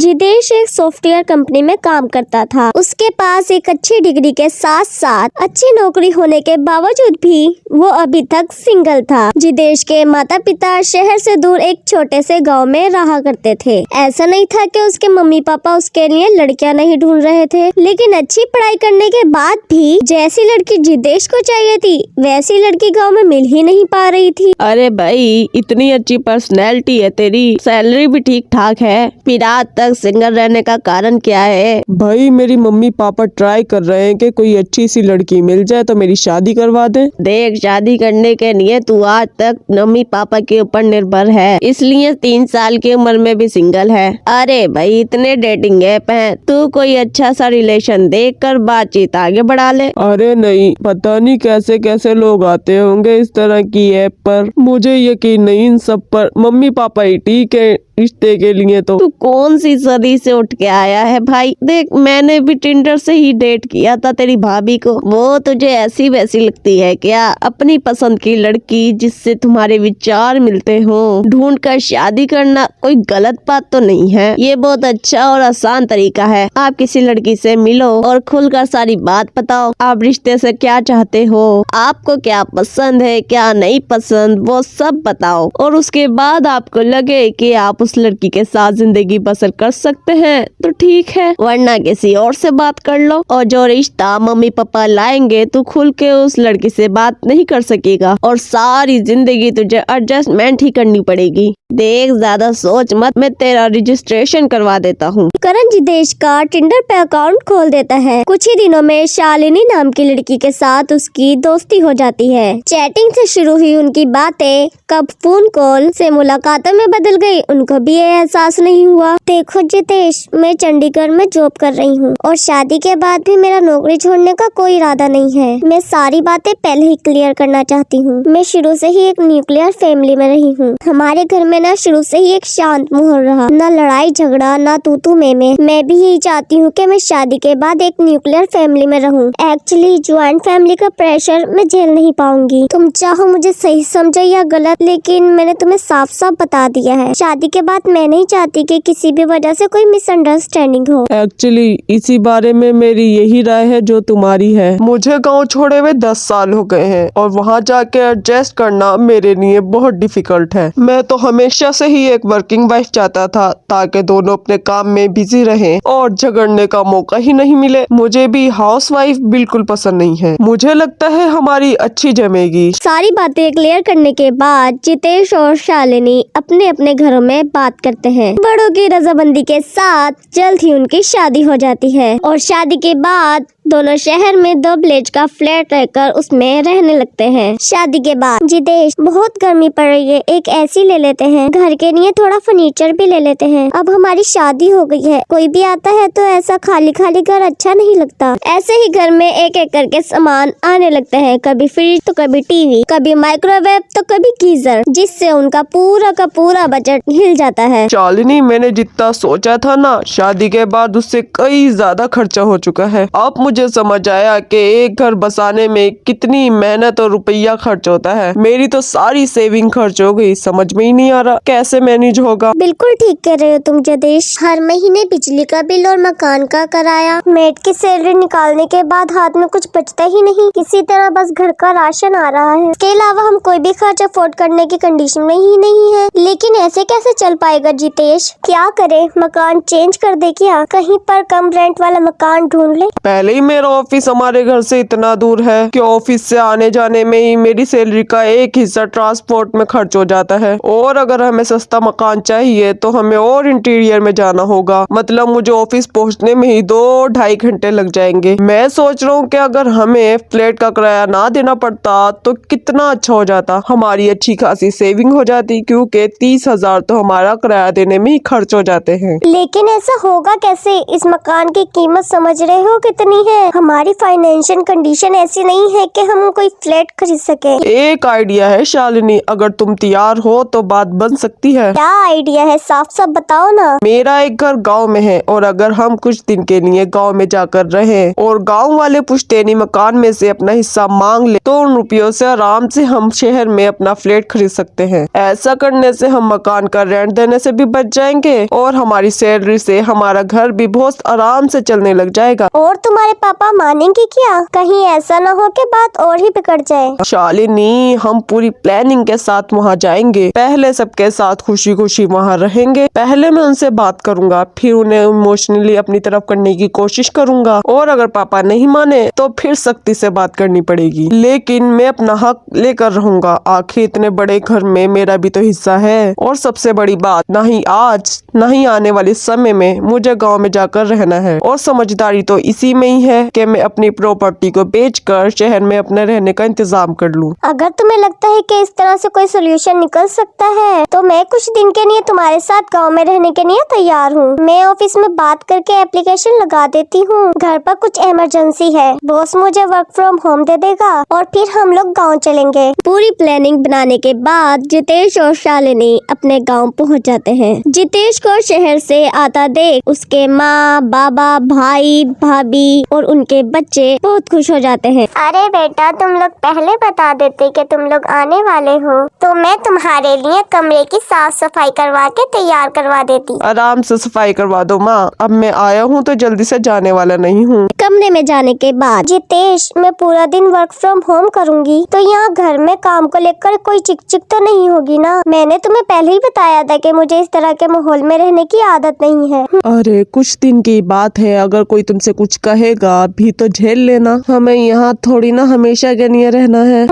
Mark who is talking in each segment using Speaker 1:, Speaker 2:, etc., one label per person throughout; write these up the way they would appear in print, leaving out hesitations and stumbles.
Speaker 1: जितेश एक software company में काम करता था। उसके पास एक अच्छी डिग्री के साथ साथ अच्छी नौकरी होने के बावजूद भी वो अभी तक सिंगल था। जितेश के माता पिता शहर से दूर एक छोटे से गांव में रहा करते थे। ऐसा नहीं था कि उसके मम्मी पापा उसके लिए लड़कियां नहीं ढूंढ रहे थे, लेकिन अच्छी पढ़ाई करने के बाद भी जैसी लड़की जितेश को चाहिए थी वैसी लड़की गाँव में मिल ही नहीं पा रही थी।
Speaker 2: अरे भाई, इतनी अच्छी पर्सनैलिटी है तेरी, सैलरी भी ठीक ठाक है, फिर आज तक सिंगल रहने का कारण क्या है?
Speaker 3: भाई मेरी मम्मी पापा ट्राई कर रहे हैं कि कोई अच्छी सी लड़की मिल जाए तो मेरी शादी करवा दें।
Speaker 2: देख, शादी करने के लिए तू आज तक मम्मी पापा के ऊपर निर्भर है, इसलिए 3 साल की उम्र में भी सिंगल है। अरे भाई, इतने डेटिंग ऐप हैं, तू कोई अच्छा सा रिलेशन देख कर बातचीत आगे बढ़ा ले।
Speaker 3: अरे नहीं, पता नहीं कैसे कैसे लोग आते होंगे इस तरह की ऐप पर, मुझे यकीन नहीं इन सब पर। मम्मी पापा ही ठीक है रिश्ते के लिए। तो
Speaker 2: तू कौन सी सदी से उठ के आया है भाई? देख, मैंने भी टिंडर से ही डेट किया था तेरी भाभी को। वो तुझे ऐसी वैसी लगती है क्या? अपनी पसंद की लड़की जिससे तुम्हारे विचार मिलते हो ढूंढ कर शादी करना कोई गलत बात तो नहीं है। ये बहुत अच्छा और आसान तरीका है। आप किसी लड़की से मिलो और खुलकर सारी बात बताओ। आप रिश्ते से क्या चाहते हो, आपको क्या पसंद है क्या नहीं पसंद, वो सब बताओ। और उसके बाद आपको लगे कि आप उस लड़की के साथ जिंदगी बसर कर सकते हैं तो ठीक है, वरना किसी और से बात कर लो। और जो रिश्ता मम्मी पापा लाएंगे तू खुल के उस लड़की से बात नहीं कर सकेगा और सारी जिंदगी तुझे एडजस्टमेंट ही करनी पड़ेगी। देख, ज्यादा सोच मत, मैं तेरा रजिस्ट्रेशन करवा देता हूँ।
Speaker 1: करण जितेश का टिंडर पे अकाउंट खोल देता है। कुछ ही दिनों में शालिनी नाम की लड़की के साथ उसकी दोस्ती हो जाती है। चैटिंग से शुरू हुई उनकी बातें कब फोन कॉल से मुलाकातों में बदल गई, उनको भी ये एहसास नहीं हुआ। देखो जितेश, मैं चंडीगढ़ में जॉब कर रही हूँ और शादी के बाद भी मेरा नौकरी छोड़ने का कोई इरादा नहीं है। मैं सारी बातें पहले ही क्लियर करना चाहती हूँ। मैं शुरू से ही एक न्यूक्लियर फैमिली में रही हूँ। हमारे घर में ना शुरू से ही एक शांत माहौल रहा, ना लड़ाई झगड़ा ना तू मैं भी यही चाहती हूँ कि मैं शादी के बाद एक न्यूक्लियर फैमिली में रहूँ। एक्चुअली ज्वाइंट फैमिली का प्रेशर मैं झेल नहीं पाऊंगी। तुम चाहो मुझे सही समझो या गलत, लेकिन मैंने तुम्हें साफ साफ बता दिया है, शादी के बाद मैं नहीं चाहती कि किसी भी वजह से कोई मिसअंडरस्टैंडिंग हो।
Speaker 3: एक्चुअली इसी बारे में मेरी यही राय है जो तुम्हारी है। मुझे गांव छोड़े हुए 10 साल हो गए हैं और वहां जाके एडजस्ट करना मेरे लिए बहुत डिफिकल्ट है। मैं तो हमेशा से ही एक वर्किंग वाइफ चाहता था ताकि दोनों अपने काम में बिजी रहें और झगड़ने का मौका ही नहीं मिले। मुझे भी हाउस वाइफ बिल्कुल पसंद नहीं है। मुझे लगता है हमारी अच्छी जमेगी।
Speaker 1: सारी बातें क्लियर करने के बाद जितेश और शालिनी अपने अपने घरों में बात करते हैं। बड़ों की रजामंदी के साथ जल्द ही उनकी शादी हो जाती है और शादी के बाद दोनों शहर में 2 BHK का फ्लैट रहकर उसमें रहने लगते हैं। शादी के बाद जितेश, बहुत गर्मी पड़ रही है, एक एसी ले लेते हैं, घर के लिए थोड़ा फर्नीचर भी ले लेते हैं। अब हमारी शादी हो गई है, कोई भी आता है तो ऐसा खाली खाली घर अच्छा नहीं लगता। ऐसे ही घर में एक एक करके सामान आने लगते हैं, कभी फ्रिज तो कभी टीवी, कभी माइक्रोवेव तो कभी गीजर, जिससे उनका पूरा का पूरा बजट हिल जाता है।
Speaker 3: शालिनी, मैंने जितना सोचा था ना, शादी के बाद उससे कई ज्यादा खर्चा हो चुका है। अब मुझे समझ आया कि एक घर बसाने में कितनी मेहनत और रुपया खर्च होता है। मेरी तो सारी सेविंग खर्च हो गई, समझ में ही नहीं आ रहा कैसे मैनेज होगा।
Speaker 1: बिल्कुल ठीक कह रहे हो तुम जितेश। हर महीने बिजली का बिल और मकान का किराया, मेड की सैलरी निकालने के बाद हाथ में कुछ बचता ही नहीं। किसी तरह बस घर का राशन आ रहा है, इसके अलावा हम कोई भी खर्च अफोर्ड करने की कंडीशन में ही नहीं है। लेकिन ऐसे कैसे चल पाएगा जितेश? क्या करे, मकान चेंज कर दे क्या? कहीं पर कम रेंट वाला मकान ढूंढ ले।
Speaker 3: पहले ही मेरा ऑफिस हमारे घर से इतना दूर है कि ऑफिस से आने जाने में ही मेरी सैलरी का एक हिस्सा ट्रांसपोर्ट में खर्च हो जाता है। और अगर हमें सस्ता मकान चाहिए तो हमें और इंटीरियर में जाना होगा। मतलब मुझे ऑफिस पहुंचने में ही 2-2.5 घंटे लग जाएंगे। मैं सोच रहा हूँ कि अगर हमें फ्लैट का किराया ना देना पड़ता तो कितना अच्छा हो जाता, हमारी अच्छी खासी सेविंग हो जाती, क्योंकि 30,000 तो हमारा किराया देने में ही खर्च हो जाते हैं।
Speaker 1: लेकिन ऐसा होगा कैसे? इस मकान की कीमत समझ रहे हो कितनी है? है। हमारी फाइनेंशियल कंडीशन ऐसी नहीं है कि हम कोई फ्लैट खरीद सके।
Speaker 3: एक आइडिया है शालिनी, अगर तुम तैयार हो तो बात बन सकती है।
Speaker 1: क्या आइडिया है, साफ साफ बताओ ना।
Speaker 3: मेरा एक घर गांव में है और अगर हम कुछ दिन के लिए गांव में जाकर रहें और गांव वाले पुश्तैनी मकान में से अपना हिस्सा मांग ले तो उन रुपयों से आराम से हम शहर में अपना फ्लैट खरीद सकते हैं। ऐसा करने से हम मकान का रेंट देने से भी बच जाएंगे और हमारी सैलरी से हमारा घर भी बहुत आराम से चलने लग जाएगा।
Speaker 1: और तुम्हारे पापा मानेंगे क्या? कहीं ऐसा न हो कि बात और ही बिगड़ जाए।
Speaker 3: शालिनी, हम पूरी प्लानिंग के साथ वहाँ जाएंगे। पहले सबके साथ खुशी खुशी वहाँ रहेंगे। पहले मैं उनसे बात करूँगा, फिर उन्हें इमोशनली अपनी तरफ करने की कोशिश करूँगा और अगर पापा नहीं माने तो फिर सख्ती से बात करनी पड़ेगी, लेकिन मैं अपना हक लेकर रहूँगा। आखिर इतने बड़े घर में मेरा भी तो हिस्सा है। और सबसे बड़ी बात, ना ही आज ना ही आने वाले समय में मुझे गाँव में जाकर रहना है और समझदारी तो इसी में ही है कि मैं अपनी प्रॉपर्टी को बेचकर शहर में अपने रहने का इंतजाम कर लूँ।
Speaker 1: अगर तुम्हें लगता है कि इस तरह से कोई सोल्यूशन निकल सकता है तो मैं कुछ दिन के लिए तुम्हारे साथ गांव में रहने के लिए तैयार हूँ। मैं ऑफिस में बात करके एप्लीकेशन लगा देती हूँ। घर पर कुछ इमरजेंसी है, बॉस मुझे वर्क फ्रॉम होम दे देगा और फिर हम लोग गाँव चलेंगे। पूरी प्लानिंग बनाने के बाद जितेश और शालिनी अपने गाँव पहुँच जाते हैं। जितेश को शहर से आता देख उसके माँ, बाबा, भाई, भाभी और उनके बच्चे बहुत खुश हो जाते हैं। अरे बेटा, तुम लोग पहले बता देते कि तुम लोग आने वाले हो तो मैं तुम्हारे लिए कमरे की साफ सफाई करवा के तैयार करवा देती।
Speaker 3: आराम से सफाई करवा दो माँ, अब मैं आया हूँ तो जल्दी से जाने वाला नहीं हूँ।
Speaker 1: कमरे में जाने के बाद जितेश, मैं पूरा दिन वर्क फ्रॉम होम करूँगी तो यहाँ घर में काम को लेकर कोई चिक तो नहीं होगी ना? मैंने तुम्हें पहले ही बताया था कि मुझे इस तरह के माहौल में रहने की आदत नहीं है।
Speaker 3: अरे कुछ दिन की बात है, अगर कोई तुमसे कुछ कहेगा भी तो झेल लेना। हमें यहाँ थोड़ी ना हमेशा के लिए रहना है।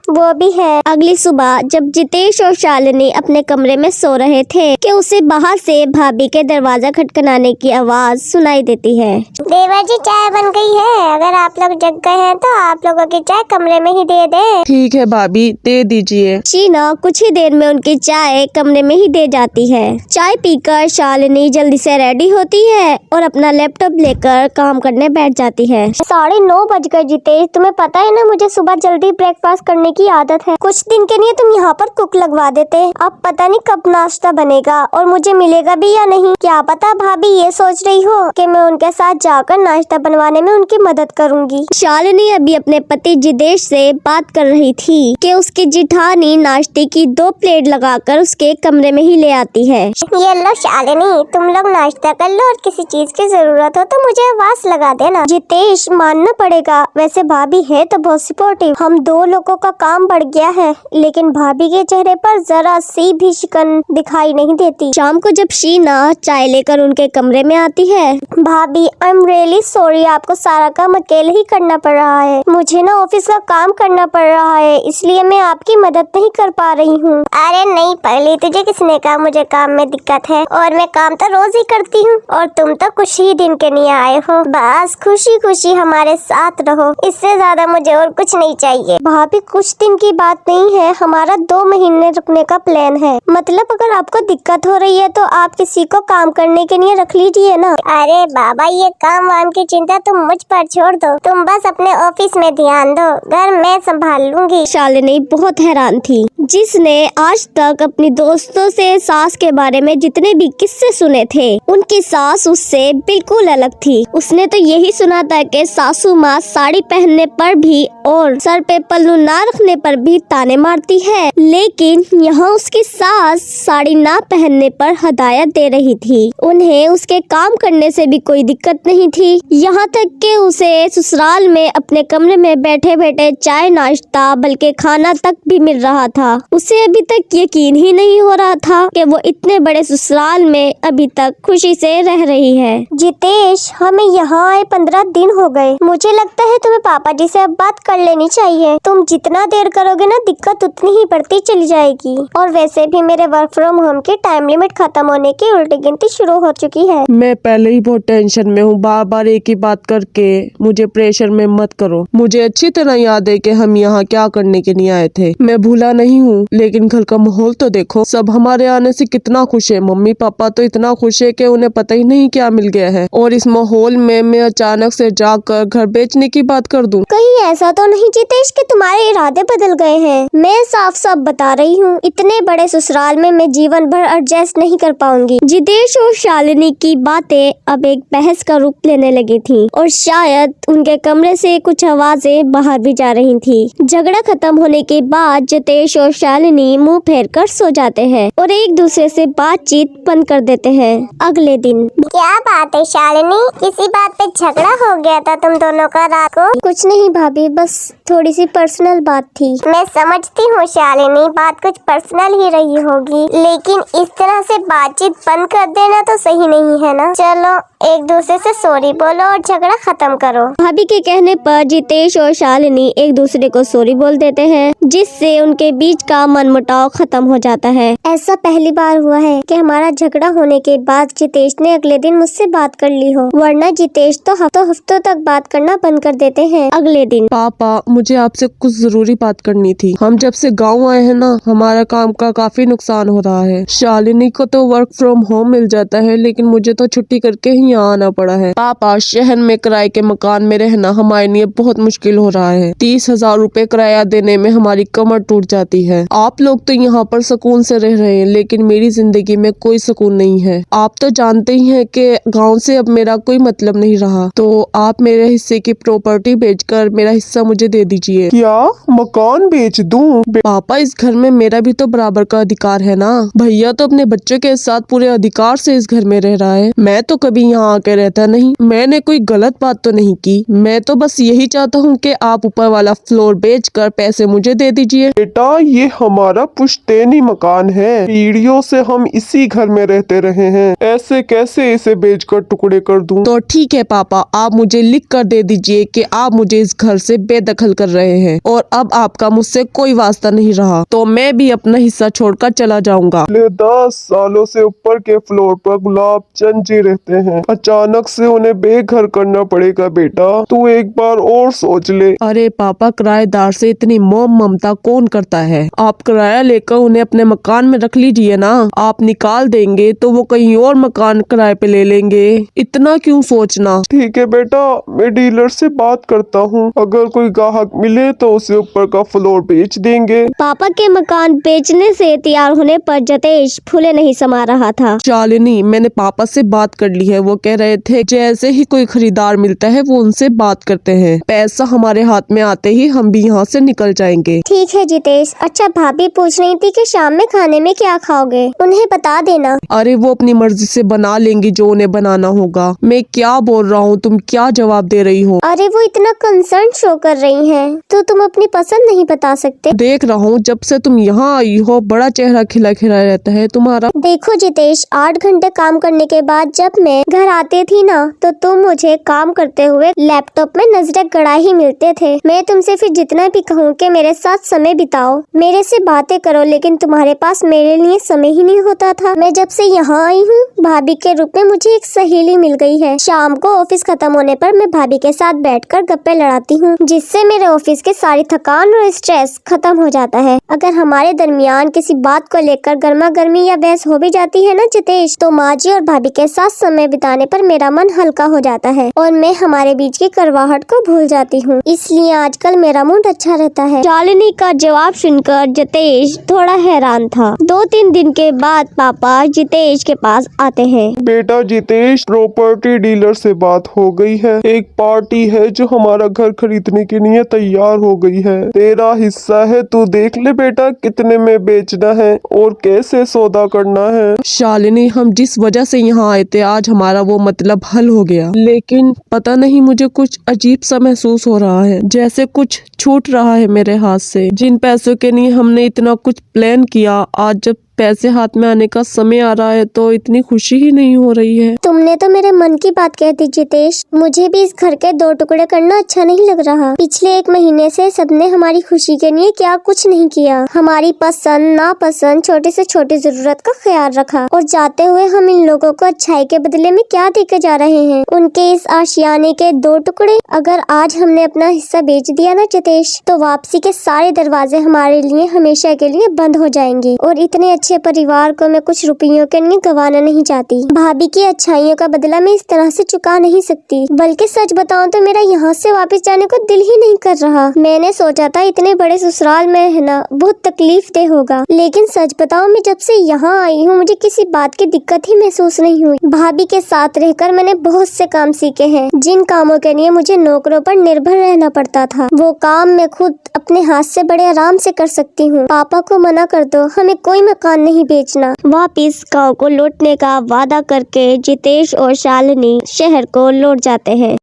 Speaker 1: वो भी है। अगली सुबह जब जितेश और शालिनी अपने कमरे में सो रहे थे कि उसे बाहर से भाभी के दरवाजा खटखटाने की आवाज सुनाई देती है। देवर जी, चाय बन गई है, अगर आप लोग जग गए हैं तो आप लोगों की चाय कमरे में ही दे दे।
Speaker 3: ठीक है भाभी, दे दीजिए।
Speaker 1: शीना कुछ ही देर में उनकी चाय कमरे में ही दे जाती है। चाय पीकर शालिनी जल्दी से रेडी होती है और अपना लैपटॉप लेकर काम करने बैठ जाती है। 9:30 बज गए। जितेश, तुम्हें पता है ना मुझे सुबह जल्दी ब्रेकफास्ट करने की आदत है। कुछ दिन के लिए तुम यहाँ पर कुक लगवा देते। अब पता नहीं कब नाश्ता बनेगा और मुझे मिलेगा भी या नहीं। क्या पता भाभी ये सोच रही हो कि मैं उनके साथ जाकर नाश्ता बनवाने में उनकी मदद करूँगी। शालिनी अभी अपने पति जितेश से बात कर रही थी कि उसकी जिठानी नाश्ते की 2 प्लेट लगाकर उसके कमरे में ही ले आती है। ये लो शालिनी, तुम लोग नाश्ता कर लो और किसी चीज की जरूरत हो तो मुझे आवाज लगा देना। जितेश, मानना पड़ेगा, वैसे भाभी है तो बहुत सपोर्टिव। हम 2 लोगों का काम बढ़ गया है, लेकिन भाभी के चेहरे पर जरा सी भी शिकन दिखाई नहीं देती। शाम को जब शीना चाय लेकर उनके कमरे में आती है, भाभी आई एम रियली सॉरी, आपको सारा काम अकेले ही करना पड़ रहा है। मुझे ना ऑफिस का काम करना पड़ रहा है, इसलिए मैं आपकी मदद नहीं कर पा रही हूँ। अरे नहीं पहले, तुझे किसने कहा मुझे काम में दिक्कत है? और मैं काम तो रोज ही करती हूँ और तुम तो कुछ ही दिन के लिए आए हो। बस खुशी खुशी हमारे साथ रहो, इससे ज्यादा मुझे और कुछ नहीं चाहिए। भाभी कुछ दिन की बात नहीं है, हमारा 2 महीने रुकने का प्लान है। मतलब अगर आपको दिक्कत हो रही है तो आप किसी को काम करने के लिए रख लीजिए ना। अरे बाबा, ये काम वाम की चिंता तुम मुझ पर छोड़ दो, तुम बस अपने ऑफिस में ध्यान दो, घर मैं संभाल लूंगी। शालिनी बहुत हैरान थी, जिसने आज तक अपनी दोस्तों से सास के बारे में जितने भी किस्से सुने थे, उनकी सास उससे बिल्कुल अलग थी। उसने तो यही सुना था कि सासू माँ साड़ी पहनने पर भी और सर पे पल्लू ना रखने पर भी ताने मारती है, लेकिन यहाँ उसकी सास साड़ी ना पहनने पर हदायत दे रही थी। उन्हें उसके काम करने से भी कोई दिक्कत नहीं थी, यहाँ तक कि उसे ससुराल में अपने कमरे में बैठे बैठे चाय नाश्ता बल्कि खाना तक भी मिल रहा था। उसे अभी तक यकीन ही नहीं हो रहा था कि वो इतने बड़े ससुराल में अभी तक खुशी से रह रही है। जितेश, हमें यहाँ आए 15 दिन हो गए। मुझे लगता है तुम्हें पापा जी से अब बात कर लेनी चाहिए। तुम जितना देर करोगे ना दिक्कत उतनी ही बढ़ती चली जाएगी। और वैसे भी मेरे वर्क फ्रॉम होम की टाइम लिमिट खत्म होने की उल्टी गिनती शुरू हो चुकी है।
Speaker 3: मैं पहले ही बहुत टेंशन में हूँ, बार बार एक ही बात करके मुझे प्रेशर में मत करो। मुझे अच्छी तरह याद है कि हम यहाँ क्या करने के लिए आए थे, मैं भूला नहीं हूँ। लेकिन घर का माहौल तो देखो, सब हमारे आने से कितना खुश है। मम्मी पापा तो इतना खुश है कि उन्हें पता ही नहीं क्या मिल गया है। और इस माहौल में मैं अचानक से जाकर घर बेचने की बात कर दूं।
Speaker 1: कहीं ऐसा तो नहीं जितेश कि तुम्हारे इरादे बदल गए हैं? मैं साफ साफ बता रही हूँ, इतने बड़े ससुराल में मैं जीवन भर एडजस्ट नहीं कर पाऊंगी। जितेश और शालिनी की बातें अब एक बहस का रूप लेने लगी थी और शायद उनके कमरे से कुछ आवाजें बाहर भी जा रही थी। झगड़ा खत्म होने के बाद जितेश और शालिनी मुंह फेर कर सो जाते हैं और एक दूसरे से बातचीत बंद कर देते हैं। अगले दिन,
Speaker 4: क्या बात है शालिनी, किसी बात पे झगड़ा हो गया था तुम दोनों का रात को?
Speaker 1: कुछ नहीं भाभी, बस थोड़ी सी पर्सनल बात थी।
Speaker 4: मैं समझती हूँ शालिनी, बात कुछ पर्सनल ही रही होगी, लेकिन इस तरह से बातचीत बंद कर देना तो सही नहीं है ना। चलो एक दूसरे से सॉरी बोलो और झगड़ा खत्म करो।
Speaker 1: भाभी के कहने पर जितेश और शालिनी एक दूसरे को सॉरी बोल देते हैं, जिससे उनके बीच का मनमुटाव खत्म हो जाता है। ऐसा पहली बार हुआ है कि हमारा झगड़ा होने के बाद जितेश ने अगले दिन मुझसे बात कर ली हो, वरना जितेश तो हफ्तों तक बात करना बंद कर देते हैं। अगले दिन,
Speaker 3: पापा मुझे आपसे कुछ जरूरी बात करनी थी। हम जब से गांव आए हैं ना, हमारा काम का काफी नुकसान हो रहा है। शालिनी को तो वर्क फ्रॉम होम मिल जाता है, लेकिन मुझे तो छुट्टी करके ही यहाँ आना पड़ा है। पापा शहर में किराए के मकान में रहना हमारे लिए बहुत मुश्किल हो रहा है। 30,000 रुपए किराया देने में हमारी कमर टूट जाती है। आप लोग तो यहाँ पर सुकून से रह रहे हैं, लेकिन मेरी जिंदगी में कोई सुकून नहीं है। आप तो जानते ही हैं कि गाँव से अब मेरा कोई मतलब नहीं रहा, तो आप मेरे हिस्से की प्रॉपर्टी बेचकर मेरा हिस्सा मुझे दे दीजिए।
Speaker 5: क्या मकान बेच दूं?
Speaker 3: पापा इस घर में मेरा भी तो बराबर का अधिकार है ना। भैया तो अपने बच्चों के साथ पूरे अधिकार से इस घर में रह रहा है, मैं तो कभी यहाँ आके रहता नहीं। मैंने कोई गलत बात तो नहीं की, मैं तो बस यही चाहता हूँ कि आप ऊपर वाला फ्लोर बेचकर पैसे मुझे दे दीजिए।
Speaker 5: बेटा ये हमारा पुश्तैनी मकान है, पीढ़ियों से हम इसी घर में रहते रहे हैं, ऐसे कैसे इसे बेचकर टुकड़े कर दूं?
Speaker 3: तो ठीक है पापा, आप मुझे लिख कर दे दीजिए कि आप मुझे इस घर से बेदखल कर रहे हैं और अब आपका मुझसे कोई वास्ता नहीं रहा, तो मैं भी अपना हिस्सा छोड़कर चला जाऊंगा।
Speaker 5: 10 सालों से ऊपर के फ्लोर पर गुलाब चंद जी रहते हैं, अचानक से उन्हें बेघर करना पड़ेगा। बेटा तू एक बार और सोच ले।
Speaker 3: अरे पापा, किराएदार से इतनी मोम ममता कौन करता है? आप किराया लेकर उन्हें अपने मकान में रख लीजिए ना। आप निकाल देंगे तो वो कहीं और मकान किराए पे ले लेंगे, इतना क्यों सोचना।
Speaker 5: ठीक है बेटा, मैं डीलर से बात करता हूँ, अगर कोई ग्राहक मिले तो उसे ऊपर का फ्लोर बेच देंगे।
Speaker 1: पापा के मकान बेचने से तैयार होने पर जितेश फूले नहीं समा रहा था।
Speaker 3: शालिनी, मैंने पापा से बात कर ली है, वो कह रहे थे जैसे ही कोई खरीदार मिलता है वो उनसे बात करते हैं, पैसा हमारे हाथ में आते ही हम भी यहाँ से निकल जाएंगे।
Speaker 1: ठीक है जितेश। अच्छा भाभी पूछ रही थी कि शाम में खाने में क्या खाओगे, उन्हें बता देना।
Speaker 3: अरे वो अपनी मर्जी से बना लेंगी जो उन्हें बनाना होगा। मैं क्या बोल रहा हूँ, तुम क्या जवाब दे रही हो?
Speaker 1: अरे वो इतना कंसर्न शो कर रही हैं, तो तुम अपनी पसंद नहीं बता सकते?
Speaker 3: देख रहा हूँ जब से तुम यहाँ आई हो बड़ा चेहरा खिला खिला रहता है तुम्हारा।
Speaker 1: देखो जितेश, 8 घंटे काम करने के बाद जब मैं घर आती थी ना, तो तुम मुझे काम करते हुए लैपटॉप में नजरें गड़ा ही मिलते थे। मैं तुमसे फिर जितना भी कहूँ कि मेरे साथ समय बिताओ, मेरे से बातें करो, लेकिन तुम्हारे पास मेरे लिए समय ही नहीं होता था। मैं जब से यहाँ आई हूँ, भाभी के रूप में मुझे एक सहेली मिल गई है। शाम को ऑफिस खत्म होने पर मैं भाभी के साथ बैठकर गप्पे लड़ाती हूँ, जिससे मेरे ऑफिस के सारी थकान और स्ट्रेस खत्म हो जाता है। अगर हमारे दरमियान किसी बात को लेकर गर्मा गर्मी या बहस हो भी जाती है ना जितेश, तो माँ जी और भाभी के साथ समय बिताने पर मेरा मन हल्का हो जाता है और मैं हमारे बीच की करवाहट को भूल जाती हूँ। इसलिए आजकल मेरा मूड अच्छा रहता है। शालिनी का जवाब सुनकर जितेश थोड़ा हैरान था। 2-3 दिन के बाद पापा जितेश के पास आते हैं।
Speaker 5: बेटा जितेश, प्रॉपर्टी डीलर से बात हो गई है, एक पार्टी है जो हमारा घर खरीदने के लिए तैयार हो गई है, तेरा हिस्सा है, तू देख ले बेटा कितने में बेचना है और कैसे सौदा करना है।
Speaker 3: शालिनी, हम जिस वजह से यहाँ आए थे आज हमारा वो मतलब हल हो गया, लेकिन पता नहीं मुझे कुछ अजीब सा महसूस हो रहा है, जैसे कुछ छूट रहा है मेरे हाथ से। जिन पैसों के लिए हमने इतना कुछ प्लान किया, आज जब पैसे हाथ में आने का समय आ रहा है तो इतनी खुशी ही नहीं हो रही है।
Speaker 1: तुमने तो मेरे मन की बात कह दी जितेश। मुझे भी इस घर के 2 टुकड़े करना अच्छा नहीं लग रहा। पिछले 1 महीने से सबने हमारी खुशी के लिए क्या कुछ नहीं किया। हमारी पसंद नापसंद, छोटी से छोटी जरूरत का ख्याल रखा, और जाते हुए हम इन लोगों को अच्छाई के बदले में क्या देके जा रहे हैं? उनके इस आशियाने के 2 टुकड़े। अगर आज हमने अपना हिस्सा बेच दिया ना जितेश, तो वापसी के सारे दरवाजे हमारे लिए हमेशा के लिए बंद हो जाएंगे। और इतने अच्छे परिवार को मैं कुछ रुपयों के लिए गंवाना नहीं चाहती। भाभी की अच्छाइयों का बदला मैं इस तरह से चुका नहीं सकती। बल्कि सच बताऊं तो मेरा यहाँ से वापस जाने को दिल ही नहीं कर रहा। मैंने सोचा था इतने बड़े ससुराल में रहना बहुत तकलीफ दे होगा, लेकिन सच बताऊं मैं जब से यहाँ आई हूँ मुझे किसी बात की दिक्कत ही महसूस नहीं हुई। भाभी के साथ रहकर मैंने बहुत से काम सीखे हैं। जिन कामों के लिए मुझे नौकरों पर निर्भर रहना पड़ता था, वो काम मैं खुद अपने हाथ से बड़े आराम से कर सकती हूँ। पापा को मना कर दो, हमें कोई मकान नहीं बेचना। वापिस गाँव को लौटने का वादा करके जितेश और शालिनी शहर को लौट जाते हैं।